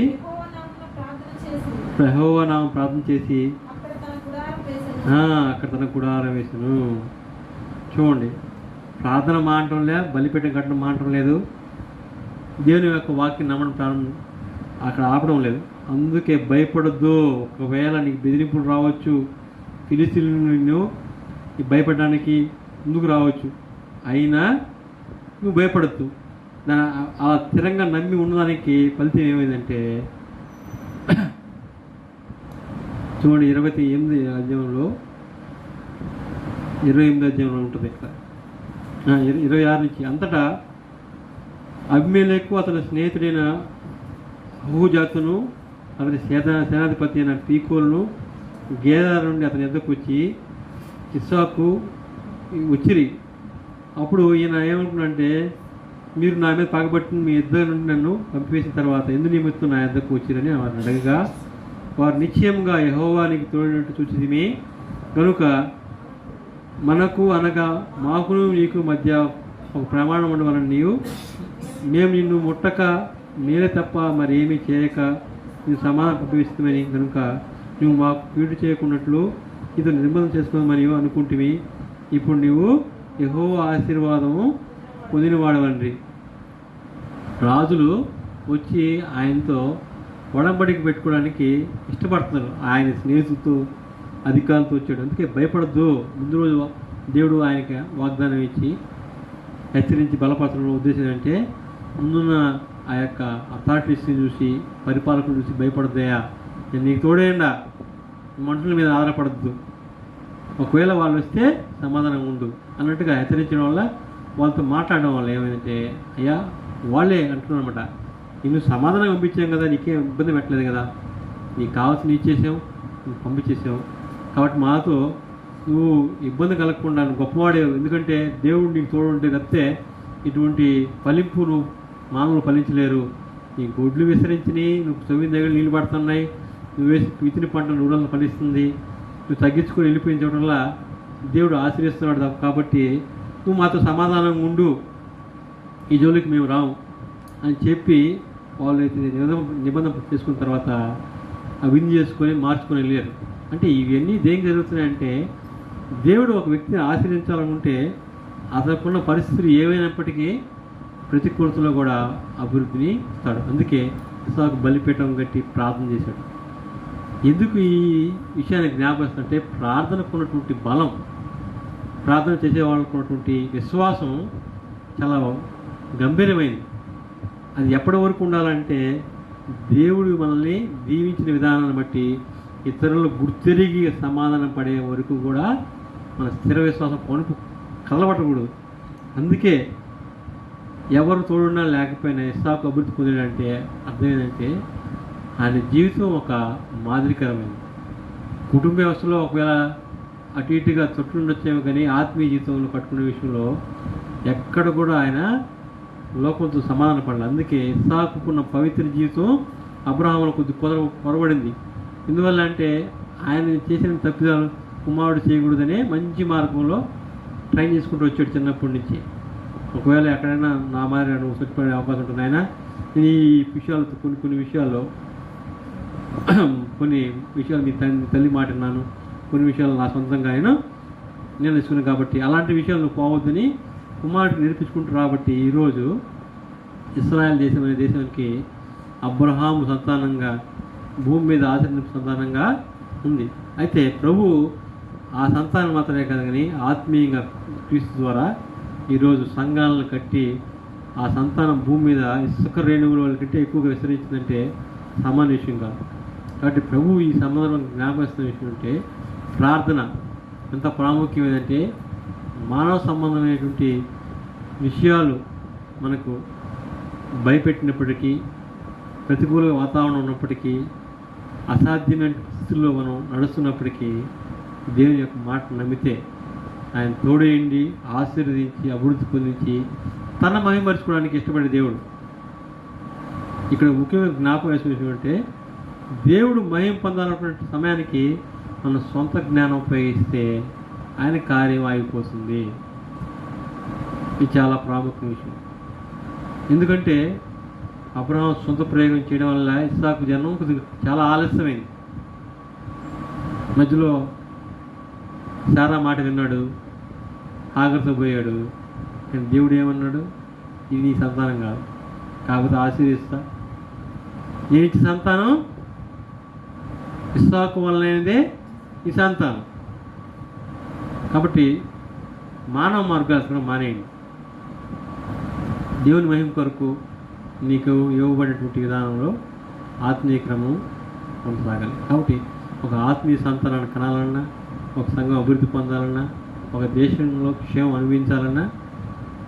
S2: యెహోవా నామమున ప్రార్థన చేసి అక్కడ తన గుడారం వేసాను. చూడండి, ప్రార్థన మానటం లేదు, బలిపీఠం కట్టడం మానటం లేదు, దేవుని యొక్క వాక్యం నమ్మడం ప్రారంభం అక్కడ ఆపడం లేదు. అందుకే భయపడొద్దు. ఒకవేళ నీకు బెదిరింపులు రావచ్చు, ఫిలిస్తీయులు నిన్ను భయపడడానికి ముందుకు రావచ్చు, అయినా నువ్వు భయపడద్దు. అలా స్థిరంగా నమ్మి ఉన్నదానికి ఫలితం ఏమైందంటే చూడండి 28వ అధ్యాయంలో ఉంటుంది ఇక్కడ. 26 నుంచి అంతటా అబీమెలెకు అతని స్నేహితుడైన అహూజాతును అతని సేనాధిపతి అయిన పీకోలును గేదార నుండి అతని ఎద్దకు వచ్చి ఇస్సాకు వచ్చిరి. అప్పుడు ఈయన ఏమనుకున్నాడంటే, మీరు నా మీద పగబట్టిన మీ ఇద్దరు నుండి నన్ను పంపివేసిన తర్వాత ఎందు నిమిత్తం నా ఎద్దకు వచ్చిరని వారిని అడగగా, వారు నిశ్చయంగా యెహోవానికి తోడినట్టు చూచితిమి కనుక మనకు అనగా మాకును నీకు మధ్య ఒక ప్రమాణం ఉండవలని నీవు మేము నిన్ను ముట్టక నేనే తప్ప మరి ఏమీ చేయక నేను సమాధానం పంపిస్తామని కనుక నువ్వు మాకు కీడు చేయకున్నట్లు ఇది నిర్బంధం చేసుకోమని అనుకుంటువి. ఇప్పుడు నువ్వు యెహోవా ఆశీర్వాదము పొందినవాడవండి. రాజులు వచ్చి ఆయనతో ఒడంబడికి పెట్టుకోవడానికి ఇష్టపడుతున్నారు. ఆయన స్నేహితులతో అధికారులతో వచ్చాడు. అందుకే భయపడద్దు. ముందు రోజు దేవుడు ఆయనకి వాగ్దానం ఇచ్చి హెచ్చరించి బలపరచడం ఉద్దేశం అంటే, ముందున్న ఆ యొక్క అథారిటీస్ని చూసి పరిపాలకులు చూసి భయపడద్దయా, నేను నీకు తోడేయండా, మనుషుల మీద ఆధారపడద్దు, ఒకవేళ వాళ్ళు వస్తే సమాధానం ఉండు అన్నట్టుగా హెచ్చరించడం వల్ల వాళ్ళతో మాట్లాడడం వల్ల ఏమైందంటే, అయ్యా వాళ్ళే అంటున్నారు అనమాట, నిన్ను సమాధానం పంపించాం కదా, నీకేం ఇబ్బంది పెట్టలేదు కదా, నీకు కావాల్సిన ఇచ్చేసాం, నువ్వు పంపించేసావు, కాబట్టి మాతో నువ్వు ఇబ్బంది కలగకుండా నువ్వు గొప్పవాడేవు, ఎందుకంటే దేవుడు నీకు తోడు ఉంటే తప్పితే ఇటువంటి ఫలింపు నువ్వు మామూలు ఫలించలేరు. నీ గొడ్లు విసరించి నువ్వు చెవిన దగ్గర నీళ్ళు పడుతున్నాయి, నువ్వు వేసి వితిన పంట నూడలను ఫలిస్తుంది, నువ్వు తగ్గించుకొని వెళ్ళిపోయించడం వల్ల దేవుడు ఆశ్రయిస్తున్నాడు. కాబట్టి నువ్వు మాతో సమాధానంగా ఉండు, ఈ జోలికి మేము రాము అని చెప్పి వాళ్ళు నిబంధన చేసుకున్న తర్వాత విందు చేసుకొని మార్చుకొని వెళ్ళారు. అంటే ఇవన్నీ దేనికి జరుగుతున్నాయంటే, దేవుడు ఒక వ్యక్తిని ఆశ్రయించాలనుకుంటే అతనుకున్న పరిస్థితులు ఏమైనప్పటికీ ప్రతికూలతలో కూడా అభివృద్ధిని ఇస్తాడు. అందుకే ఇస్సాకు బలిపీఠం కట్టి ప్రార్థన చేశాడు. ఎందుకు ఈ విషయాన్ని జ్ఞాపకం ప్రార్థనకు ఉన్నటువంటి బలం, ప్రార్థన చేసే వాళ్ళకు ఉన్నటువంటి విశ్వాసం చాలా గంభీరమైంది. అది ఎప్పటి వరకు ఉండాలంటే, దేవుడు మనల్ని దీవించిన విధానాన్ని బట్టి ఇతరులు గుర్తెరిగి సమాధానం పడే వరకు కూడా మన స్థిర విశ్వాసం కొనుపు కలవటకూడదు. అందుకే ఎవరు తోడున్నా లేకపోయినా ఇస్సాకు అభివృద్ధి పొందాడంటే అర్థం ఏంటంటే, ఆయన జీవితం ఒక మాదిరికరమైనది. కుటుంబ వ్యవస్థలో ఒకవేళ అటు ఇటుగా తొట్టుండొచ్చేమో కానీ ఆత్మీయ జీవితంలో కట్టుకునే విషయంలో ఎక్కడ కూడా ఆయన లోకంతో సమాధాన పడాలి. అందుకే ఇస్సాకుకున్న పవిత్ర జీవితం అబ్రహాములో కొద్ది పొరబడింది. ఎందువల్ల అంటే ఆయన చేసిన తప్పిదాలు కుమారుడు చేయకూడదనే మంచి మార్గంలో ట్రైన్ చేసుకుంటూ వచ్చాడు చిన్నప్పటి నుంచి. ఒకవేళ ఎక్కడైనా నా మారి నువ్వు సరిపడే అవకాశం ఉంటుంది, ఆయన ఈ విషయాలు కొన్ని విషయాల్లో కొన్ని విషయాలు మీ తల్లి మాట విన్నాను, కొన్ని విషయాలు నా సొంతంగా ఆయన నేను తీసుకున్నాను. కాబట్టి అలాంటి విషయాలు నువ్వు పోవద్దని కుమారుడికి నేర్పించుకుంటారు. కాబట్టి ఈరోజు ఇశ్రాయేల్ దేశం అనే దేశానికి అబ్రహాము సంతానంగా భూమి మీద ఆచరించిన సంతానంగా ఉంది. అయితే ప్రభు ఆ సంతానం మాత్రమే కాదు కానీ ఆత్మీయంగా క్రీస్తు ద్వారా ఈరోజు సంఘాలను కట్టి ఆ సంతానం భూమి మీద ఇసుక రేణువుల వాళ్ళ కంటే ఎక్కువగా విస్తరించిందంటే సామాన్య విషయం కాదు. కాబట్టి ప్రభు ఈ సంబంధం జ్ఞాపకస్తున్న విషయం అంటే ప్రార్థన ఎంత ప్రాముఖ్యమైనదంటే, మానవ సంబంధమైనటువంటి విషయాలు మనకు భయపెట్టినప్పటికీ, ప్రతికూల వాతావరణం ఉన్నప్పటికీ, అసాధ్యమైన పరిస్థితుల్లో మనం నడుస్తున్నప్పటికీ దేవుని యొక్క మాట నమ్మితే ఆయన తోడేయండి, ఆశీర్వదించి, అభివృద్ధి పొందించి తన మహిమపరచుకోవడానికి ఇష్టపడే దేవుడు. ఇక్కడ ముఖ్యమైన జ్ఞాపకం వేసిన విషయం అంటే, దేవుడు మహిమ పొందాలన్నటువంటి సమయానికి మన సొంత జ్ఞానం ఉపయోగిస్తే ఆయన కార్యం ఆగిపోతుంది. ఇది చాలా ప్రాముఖ్యమైన విషయం. ఎందుకంటే అబ్రహాం సొంత ప్రయోగం చేయడం వల్ల ఇస్సాకు జన్మం కొద్దిగా చాలా ఆలస్యమైంది. మధ్యలో సారా మాట విన్నాడు, ఆగర్తో పోయాడు. కానీ దేవుడు ఏమన్నాడు, ఇది నీ సంతానం కాదు, కాకపోతే ఆశీర్వదిస్తా. నేను ఇచ్చే సంతానం ఇస్సాకు వల్లనేదే ఈ సంతానం. కాబట్టి మానవ మార్గాలు మానేయండి. దేవుని మహిమ కొరకు నీకు ఇవ్వబడినటువంటి విధానంలో ఆత్మీయ క్రమం కొనసాగాలి. కాబట్టి ఒక ఆత్మీయ సంతానాన్ని కనాలన్నా, ఒక సంఘం అభివృద్ధి పొందాలన్నా, ఒక దేశంలో క్షేమం అనుభవించాలన్నా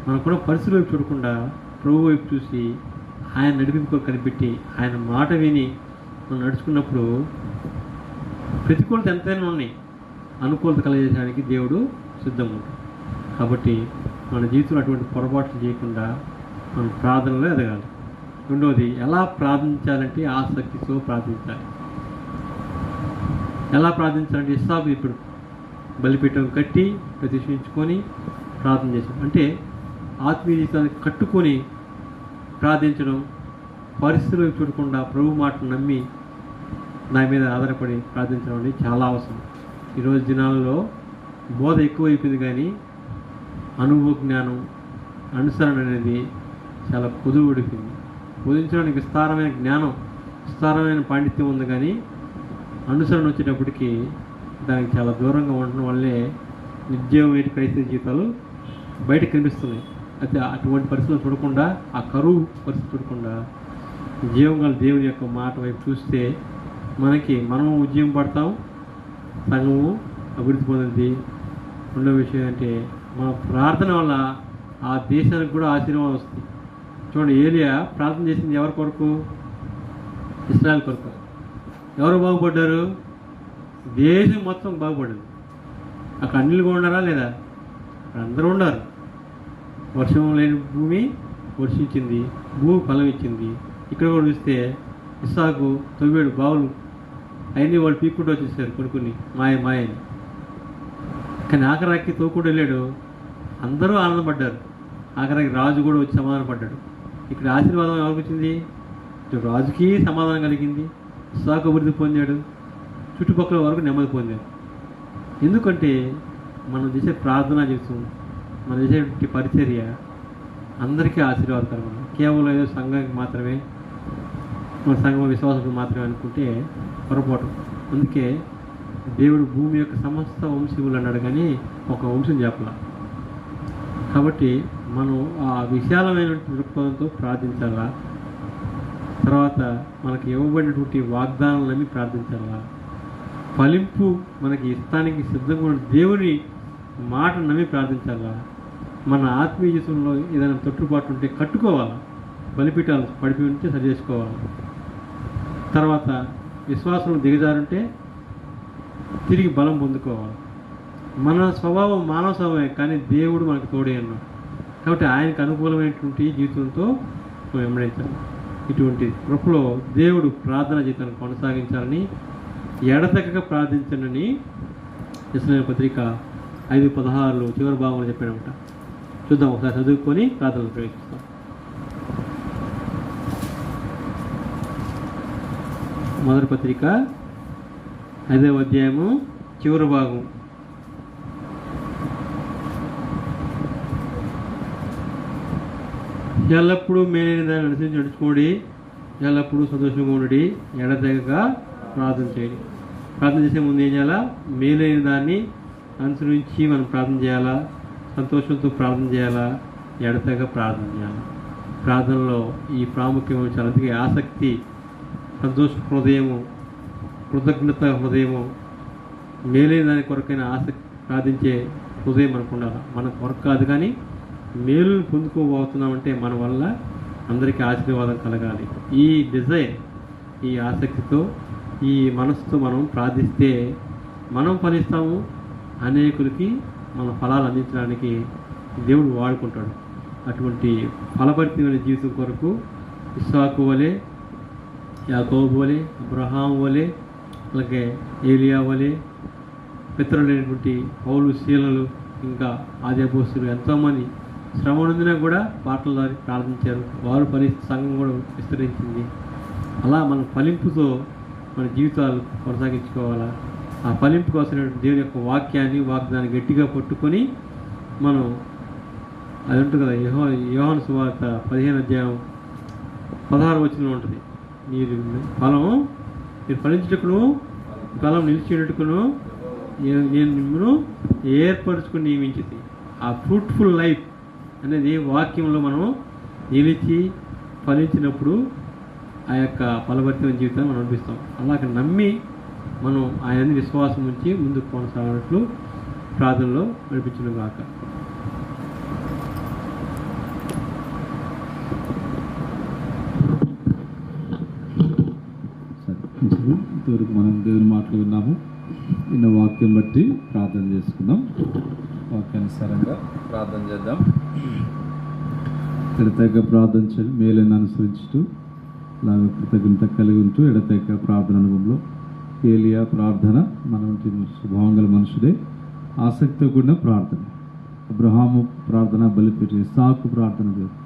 S2: మనకున్న పరిస్థితుల వైపు చూడకుండా ప్రభు వైపు చూసి ఆయన నడిపింపు కనిపెట్టి ఆయన మాట విని మనం నడుచుకున్నప్పుడు ప్రతికూలత ఎంతైనా ఉన్నాయి, అనుకూలత కలగజేయడానికి దేవుడు సిద్ధంగా ఉంటాడు. కాబట్టి మన జీవితంలో అటువంటి పొరపాట్లు చేయకుండా మనం ప్రార్థనలో ఎదగాలి. రెండవది, ఎలా ప్రార్థించాలంటే ఆసక్తితో ప్రార్థించాలి. ఎలా ప్రార్థించాలంటే ఇస్సాకు ఇప్పుడు బలిపీఠం కట్టి ప్రతిష్ఠించుకొని ప్రార్థన చేశాం. అంటే ఆత్మీయ జీవితాన్ని కట్టుకొని ప్రార్థించడం, పరిస్థితులు చూడకుండా ప్రభు మాటను నమ్మి నా మీద ఆధారపడి ప్రార్థించడం అనేది చాలా అవసరం. ఈరోజు దినాలలో బోధ ఎక్కువైపోయింది, కానీ అనుభవ జ్ఞానం, అనుసరణ అనేది చాలా కుదువుడిపోయింది. బోధించడానికి విస్తారమైన జ్ఞానం, విస్తారమైన పాండిత్యం ఉంది, కానీ అనుసరణ వచ్చేటప్పటికి దానికి చాలా దూరంగా ఉండడం వల్లే నిత్యమైన క్రైస్తవ జీవితాలు బయటకు కనిపిస్తున్నాయి. అయితే అటువంటి పరిస్థితులు చూడకుండా, ఆ కరువు పరిస్థితి చూడకుండా జీవం గల దేవుని యొక్క మాట వైపు చూస్తే మనము ఉద్యమం పడతాం, సంఘము అభివృద్ధి పొందింది. రెండో విషయం అంటే మన ప్రార్థన వల్ల ఆ దేశానికి కూడా ఆశీర్వాదం వస్తుంది. చూడండి, ఏలియా ప్రార్థన చేసింది ఎవరి కొరకు? ఇశ్రాయేల్ కొరకు. ఎవరు బాగుపడ్డారు? దేశం మొత్తం బాగుపడింది. అక్కడ అన్నిలు కూడా ఉన్నారా లేదా? అందరూ ఉన్నారు. వర్షం లేని భూమి వర్షించింది, భూమి ఫలం ఇచ్చింది. ఇక్కడ కూడా చూస్తే ఇస్సాకు తవ్వాడు బావులు, అవన్నీ వాళ్ళు పీక్కుంటూ వచ్చేసారు కొనుక్కుని మాయని. కానీ ఆఖరాకి తోకుండా వెళ్ళాడు, అందరూ ఆనందపడ్డారు. ఆఖరాకి రాజు కూడా వచ్చి సమాధానపడ్డాడు. ఇక్కడ ఆశీర్వాదం ఎవరికి వచ్చింది? రాజుకి సమాధానం కలిగింది, ఇస్సాకు అభివృద్ధి పొందాడు, చుట్టుపక్కల వరకు నెమ్మది పొందారు. ఎందుకంటే మనం చేసే ప్రార్థనా జీవితం, మనం చేసే పరిచర్య అందరికీ ఆశీర్వాదకరంగా, కేవలం ఏదో సంఘానికి మాత్రమే, మన సంఘం విశ్వాసులకు మాత్రమే అనుకుంటే పొరపాటు. అందుకే దేవుడు భూమి యొక్క సమస్త వంశీయులు అన్నాడు, కానీ ఒక వంశం చెప్పాల. కాబట్టి మనం ఆ విశాలమైన దృక్పథంతో ప్రార్థించాలా. తర్వాత మనకి ఇవ్వబడినటువంటి వాగ్దానాలు నమ్మి ప్రార్థించాలా. ఫలింపు మనకి ఇస్తానికి సిద్ధంగా ఉన్న దేవుని మాట నమ్మి ప్రార్థించాలా. మన ఆత్మీయ జీవితంలో ఏదైనా తొట్టుబాటు ఉంటే కట్టుకోవాలి, బలిపీఠాలు పడిపి ఉంటే సరి చేసుకోవాలి. తర్వాత విశ్వాసం దిగజారుంటే తిరిగి బలం పొందుకోవాలి. మన స్వభావం మానవ స్వభావమే, కానీ దేవుడు మనకు తోడే అన్నాడు. కాబట్టి ఆయనకు అనుకూలమైనటువంటి జీవితంతో మనం వెంబడించాలి. ఇటువంటి కృపలో దేవుడు ప్రార్థన జీవితాన్ని కొనసాగించాలని, ఎడతెగక ప్రార్థించనని యెషయా పత్రిక 5:16 చివరి భాగంలో చెప్పాడనమాట. చూద్దాం, ఒకసారి చదువుకొని ప్రార్థనలు ప్రవేశిస్తాం. మొదటి పత్రిక 5వ అధ్యాయము చివరి భాగం. ఎల్లప్పుడూ మేలైన దాన్ని అనుసరించి నడుచుకోండి, ఎల్లప్పుడూ సంతోషంగా ఉండి, ఎడతెగక ప్రార్థన చేయండి. ప్రార్థన చేసే ముందు ఏం చేయాలా? మేలైన దాన్ని అనుసరించి మనం ప్రార్థన చేయాలా, సంతోషంతో ప్రార్థన చేయాలా, ఎడతెగక ప్రార్థన చేయాలి. ప్రార్థనలో ఈ ప్రాముఖ్యం చాలా. అందుకే ఆసక్తి, సంతోష హృదయము, కృతజ్ఞత హృదయము, మేలైన దాని కొరకైన ఆసక్తి ప్రార్థించే హృదయం మనకు ఉండాలి. మన కొరకు కాదు, కానీ మేలును పొందుకోబోతున్నామంటే మన వల్ల అందరికీ ఆశీర్వాదం కలగాలి. ఈ డిజైర్, ఈ ఆసక్తితో, ఈ మనసుతో మనం ప్రార్థిస్తే మనం ఫలిస్తాము. అనేకులకి మన ఫలాలు అందించడానికి దేవుడు వాడుకుంటాడు. అటువంటి ఫలభరితమైన జీవితం కొరకు ఇస్సాకు వలె, యాకోబు వలె, అబ్రహాం వలె, అలాగే ఏలియా వలె, పితరులైనటువంటి పౌలు, శీలలు, ఇంకా ఆది అపోస్తలులు ఎంతోమంది శ్రమ నుండినా కూడా పాటల ద్వారా ప్రార్థించారు. వారు సంఘం కూడా విస్తరించింది. అలా మన ఫలింపుతో మన జీవితాలు కొనసాగించుకోవాలా. ఆ ఫలింపు కోసం దేవుని యొక్క వాక్యాన్ని, వాగ్దాన్ని గట్టిగా పట్టుకొని మనం, అది ఉంటుంది కదా, యోహాను సువార్త 15వ అధ్యాయం 16వ వచనంలో ఉంటుంది. మీరు ఫలించుటకును, ఫలం నిలిచేటట్టుకును నేను మిమ్మల్ని ఏర్పరచుకుని నియమించింది. ఆ ఫ్రూట్ఫుల్ లైఫ్ అనేది వాక్యంలో మనం నిలిచి ఫలించినప్పుడు ఆ యొక్క ఫలభరితమైన జీవితాన్ని మనం అనిపిస్తాం. అలాగే నమ్మి మనం ఆయన విశ్వాసం ఉంచి ముందుకు కొనసాగినట్లు ప్రార్థనలో నడిపించడం కాక.
S1: ఇంతవరకు మనం దేవుని మాటలు విన్నాము. విన్న వాక్యం బట్టి ప్రార్థన చేసుకుందాం. వాక్యానుసారంగా ప్రార్థన చేద్దాం. ఎడతెగ ప్రార్థన చేయాలి, మేలను అనుసరించుతూ అలాగే కృతజ్ఞత కలిగి ఉంటూ ఎడతెగ ప్రార్థన అనుభవంలో ఏలియా ప్రార్థన మన వంటి స్వభావం గల మనుషుడే ఆసక్తితో కూడిన ప్రార్థన. అబ్రహాము ప్రార్థన బలిపెట్టి ఇస్సాకు ప్రార్థన చేయాలి.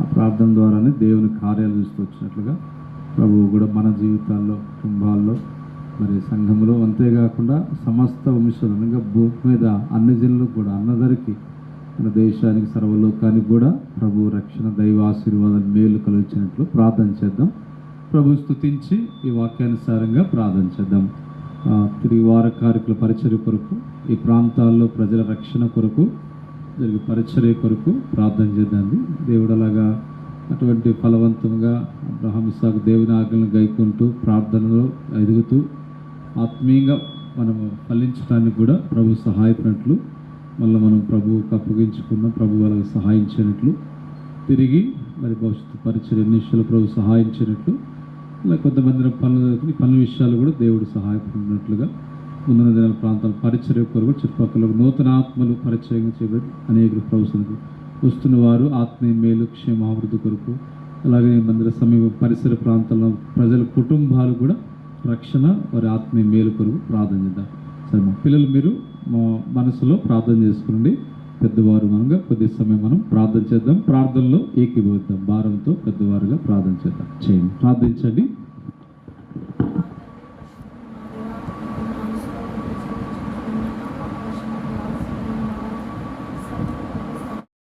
S1: ఆ ప్రార్థన ద్వారానే దేవుని కార్యాలు చూస్తూ వచ్చినట్లుగా ప్రభువు కూడా మన జీవితాల్లో, కుటుంబాల్లో, మరి సంఘంలో, అంతేకాకుండా సమస్త వంశాలు అనగా భూమి మీద అన్ని జనులకు కూడా అందరికీ, మన దేశానికి, సర్వలోకానికి కూడా ప్రభు రక్షణ, దైవ ఆశీర్వాదాలు, మేలు కలిగించినట్లు ప్రార్థన చేద్దాం. ప్రభు స్తుతించి ఈ వాక్యానుసారంగా ప్రార్థన చేద్దాం. తిరిగి వార కార్యక్రమ పరిచర్య కొరకు, ఈ ప్రాంతాల్లో ప్రజల రక్షణ కొరకు జరిగే పరిచర్య కొరకు ప్రార్థన చేద్దాండి. దేవుడు అలాగా అటువంటి ఫలవంతంగా అబ్రహాము, ఇస్సాకు దేవుని ఆజ్ఞలను గైకుంటూ ప్రార్థనలో ఎదుగుతూ ఆత్మీయంగా మనము ఫలించడానికి కూడా ప్రభు సహాయపడినట్లు, మళ్ళీ మనం ప్రభువుకు అప్పగించుకున్న ప్రభు వాళ్ళకి సహాయించినట్లు, తిరిగి మరి భవిష్యత్తు పరిచర్య నిశ్చలు ప్రభు సహాయించినట్లు, ఇలా కొంతమంది పనుల విషయాలు కూడా దేవుడు సహాయపడినట్లుగా ఉన్న దినాల ప్రాంతాల పరిచర్య కొరకు చుట్టుపక్కల నూతన ఆత్మలు పరిచయం చేయబడి అనేక ప్రభుత్వానికి వస్తున్న వారు ఆత్మీయ మేలు, క్షేమాభివృద్ధి కొరకు, అలాగే మందిర సమీప పరిసర ప్రాంతాల్లో ప్రజల కుటుంబాలు కూడా రక్షణ, వారి ఆత్మీయ మేలు కొరకు ప్రార్థన చేద్దాం. సరే, మా పిల్లలు మీరు మా మనసులో ప్రార్థన చేసుకునండి. పెద్దవారు మనంగా కొద్ది సమయం మనం ప్రార్థన చేద్దాం. ప్రార్థనలో ఏకీభవిద్దాం. భారంతో పెద్దవారుగా ప్రార్థన చేద్దాం. చేయండి, ప్రార్థించండి.